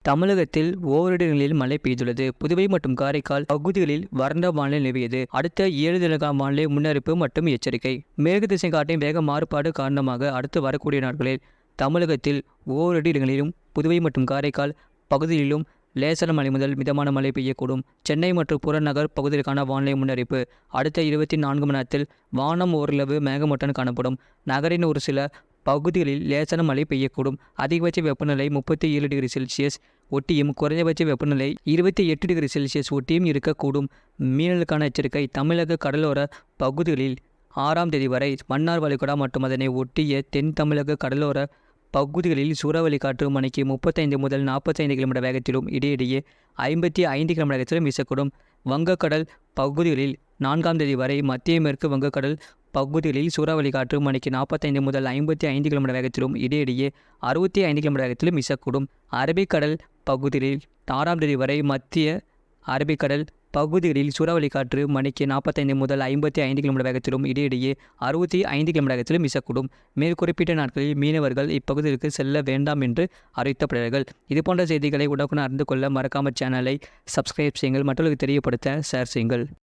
தமிழகத்தில் ஓரிரு இடங்களில் மழை பெய்துள்ளது. புதுவை மற்றும் காரைக்கால் பகுதிகளில் வறண்ட வானிலை நிலவியது. அடுத்த 7 தினக்கான வானிலை முன்னறிவிப்பு மற்றும் எச்சரிக்கை. மேற்கு திசை காற்றின் வேக மாறுபாடு காரணமாக அடுத்து வரக்கூடிய நாட்களில் தமிழகத்தில் ஓரிரு இடங்களிலும் புதுவை மற்றும் காரைக்கால் பகுதிகளிலும் லேசான மழை முதல் மிதமான மழை பெய்யக்கூடும். சென்னை மற்றும் புறநகர் பகுதிகளுக்கான வானிலை முன்னறிவிப்பு. அடுத்த 24 மணி நேரத்தில் வானம் ஓரளவு மேகமூட்டத்துடன் காணப்படும். நகரின் ஒரு சில பகுதிகளில் லேசான மழை பெய்யக்கூடும். அதிகபட்ச வெப்பநிலை 37 டிகிரி செல்சியஸ் ஒட்டியும் குறைந்தபட்ச வெப்பநிலை 28 டிகிரி செல்சியஸ் ஒட்டியும் இருக்கக்கூடும். மீனலுக்கான எச்சரிக்கை. தமிழக கடலோர பகுதிகளில் 6ஆம் தேதி வரை மன்னார் வளைகுடா மற்றும் அதனை ஒட்டிய தென் தமிழக கடலோர பகுதிகளில் சூறாவளி காற்று மணிக்கு 35 முதல் 45 கிலோமீட்டர் வேகத்திலும் இடையிடையே 55 கிலோமீட்டர் வேகத்திலும் வீசக்கூடும். வங்கக்கடல் பகுதிகளில் 4ஆம் தேதி வரை மத்திய மேற்கு வங்கக்கடல் பகுதிகளில் சூறாவளி காற்று மணிக்கு 45 முதல் 55 கிலோமீட்டர் வேகத்திலும் இடையிடையே 65 கிலோமீட்டர் வேகத்திலும் வீசக்கூடும். அரபிக்கடல் பகுதிகளில் 6ஆம் தேதி வரை மத்திய அரபிக்கடல் பகுதிகளில் சூறாவளி காற்று மணிக்கு 45 முதல் 55 கிலோமீட்டர் வேகத்திலும் இடையிடையே 65 கிலோமீட்டர் வேகத்திலும் வீசக்கூடும். மேற்குறிப்பிட்ட நாட்களில் மீனவர்கள் இப்பகுதிகளுக்கு செல்ல வேண்டாம் என்று அறிவிக்கப்படுகிறார்கள். இதுபோன்ற செய்திகளை உடனுக்குடன் அறிந்து கொள்ள மறக்காம சேனலை சப்ஸ்கிரைப் செய்யுங்கள். மற்றவர்களுக்கு தெரியப்படுத்த ஷேர் செய்யுங்கள்.